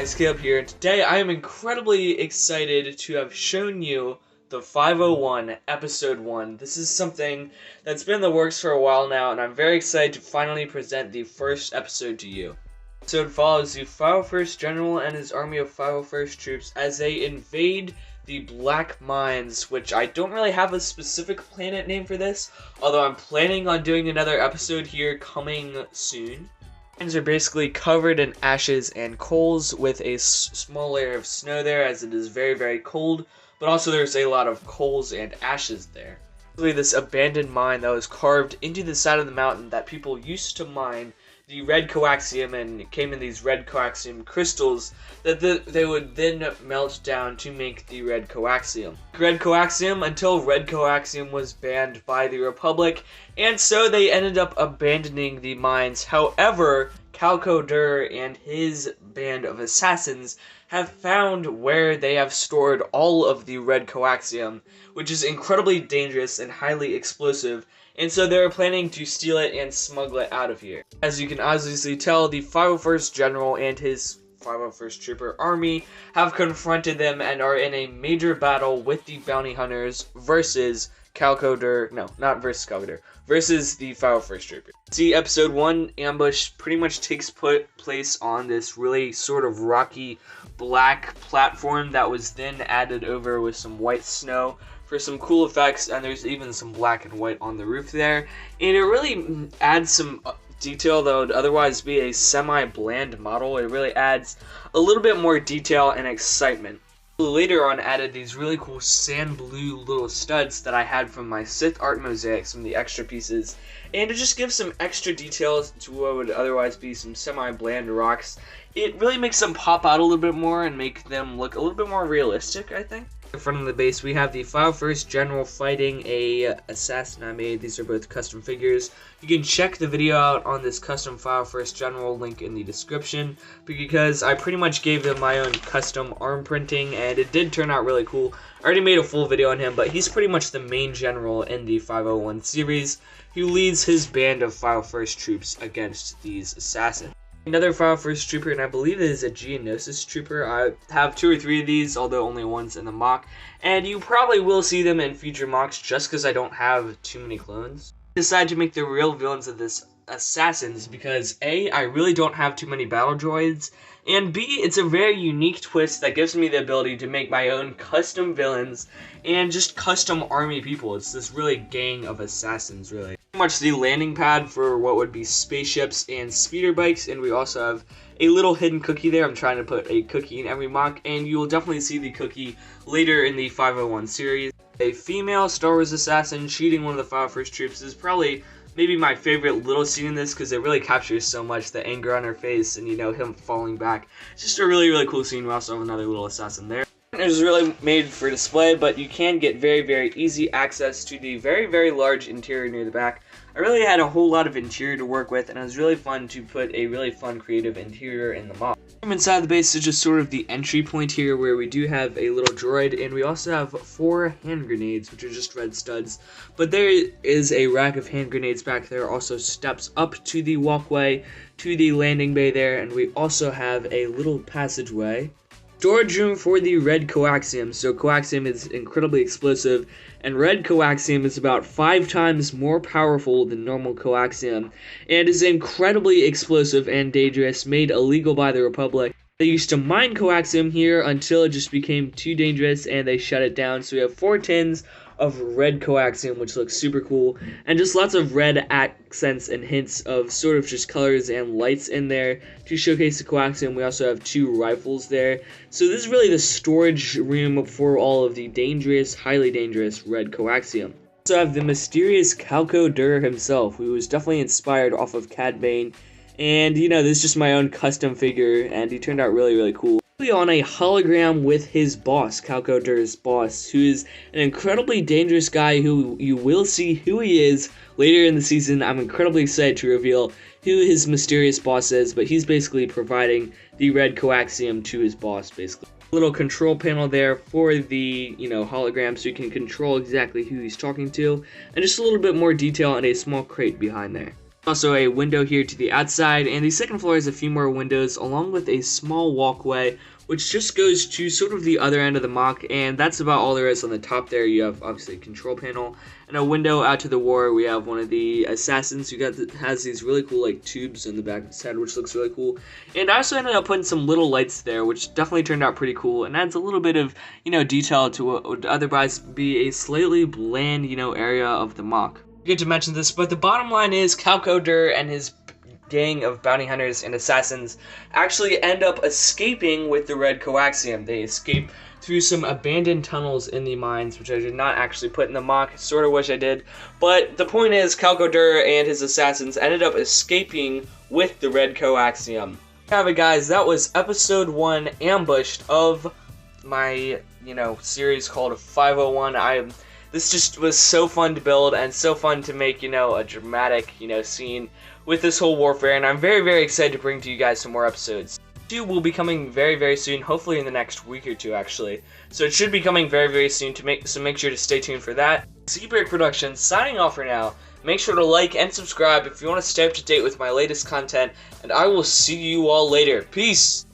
Guys, Caleb here, and today I am incredibly excited to have shown you the 501 Episode 1. This is something that's been in the works for a while now, and I'm very excited to finally present the first episode to you. The episode follows the 501st General and his army of 501st troops as they invade the Black Mines, which I don't really have a specific planet name for this, although I'm planning on doing another episode here coming soon. Mines are basically covered in ashes and coals with a small layer of snow there, as it is very, very cold, but also there's a lot of coals and ashes there. Basically, this abandoned mine that was carved into the side of the mountain that people used to mine the red coaxium, and it came in these red coaxium crystals that they would then melt down to make the red coaxium. Red coaxium until red coaxium was banned by the Republic, and so they ended up abandoning the mines. However, Calco-Dur and his band of assassins have found where they have stored all of the red coaxium, which is incredibly dangerous and highly explosive, and so they're planning to steal it and smuggle it out of here. As you can obviously tell, the 501st General and his 501st Trooper army have confronted them and are in a major battle with the bounty hunters versus Calco-Dur, no, not versus Calco-Dur, versus the 501st Trooper. See, Episode 1 ambush pretty much takes place on this really sort of rocky black platform that was then added over with some white snow for some cool effects, and there's even some black and white on the roof there, and it really adds some detail that would otherwise be a semi-bland model. It really adds a little bit more detail and excitement. Later on added these really cool sand blue little studs that I had from my Sith art mosaics from the extra pieces, and to just give some extra details to what would otherwise be some semi-bland rocks. It really makes them pop out a little bit more and make them look a little bit more realistic, I think. In front of the base, we have the 501st General fighting a assassin I made. These are both custom figures. You can check the video out on this custom 501st General link in the description, because I pretty much gave them my own custom arm printing, and it did turn out really cool. I already made a full video on him, but he's pretty much the main general in the 501 series, who leads his band of 501st troops against these assassins. Another 501st Trooper, and I believe it is a Geonosis Trooper. I have 2 or 3 of these, although only one's in the mock, and you probably will see them in future mocks just because I don't have too many clones. I decided to make the real villains of this assassins because A, I really don't have too many battle droids, and B, it's a very unique twist that gives me the ability to make my own custom villains and just custom army people. It's this really gang of assassins, really. Pretty much the landing pad for what would be spaceships and speeder bikes, and we also have a little hidden cookie there. I'm trying to put a cookie in every mock, and you will definitely see the cookie later in the 501 series. A female Star Wars assassin shooting one of the 501st troops is probably maybe my favorite little scene in this, because it really captures so much the anger on her face and, you know, him falling back. It's just a really, really cool scene. We also have another little assassin there. It was really made for display, but you can get very, very easy access to the very, very large interior near the back. I really had a whole lot of interior to work with, and it was really fun to put a really fun creative interior in the mod. From inside the base is just sort of the entry point here, where we do have a little droid, and we also have 4 hand grenades, which are just red studs. But there is a rack of hand grenades back there, also steps up to the walkway to the landing bay there, and we also have a little passageway. Storage room for the red coaxium. So coaxium is incredibly explosive, and red coaxium is about 5 times more powerful than normal coaxium, and is incredibly explosive and dangerous, made illegal by the Republic. They used to mine coaxium here until it just became too dangerous and they shut it down. So we have 4 tins of red coaxium, which looks super cool, and just lots of red accents and hints of sort of just colors and lights in there to showcase the coaxium. We also have 2 rifles there. So this is really the storage room for all of the dangerous, highly dangerous red coaxium. We also have the mysterious Calco-Dur himself, who was definitely inspired off of Cad Bane. And, you know, this is just my own custom figure, and he turned out really, really cool. On a hologram with his boss, Calco-Dur's boss, who is an incredibly dangerous guy who you will see who he is later in the season. I'm incredibly excited to reveal who his mysterious boss is, but he's basically providing the red coaxium to his boss, basically. Little control panel there for the, hologram, so you can control exactly who he's talking to, and just a little bit more detail and a small crate behind there. Also a window here to the outside, and the second floor has a few more windows along with a small walkway which just goes to sort of the other end of the mock, and that's about all there is on the top there. You have obviously a control panel and a window out to the war. We have one of the assassins who has these really cool like tubes in the back of his head, which looks really cool. And I also ended up putting some little lights there, which definitely turned out pretty cool and adds a little bit of, detail to what would otherwise be a slightly bland, area of the mock. I forget to mention this, but the bottom line is Calcoder and his gang of bounty hunters and assassins actually end up escaping with the red coaxium. They escape through some abandoned tunnels in the mines, which I did not actually put in the mock. Sort of wish I did. But the point is, Calcoder and his assassins ended up escaping with the red coaxium. Have it, guys. That was episode 1, Ambushed, of my, series called 501. This just was so fun to build and so fun to make, a dramatic, scene with this whole warfare, and I'm very, very excited to bring to you guys some more episodes. 2 will be coming very, very soon, hopefully in the next week or two, actually. So it should be coming very, very soon, so make sure to stay tuned for that. Seabreak Productions, signing off for now. Make sure to like and subscribe if you want to stay up to date with my latest content, and I will see you all later. Peace!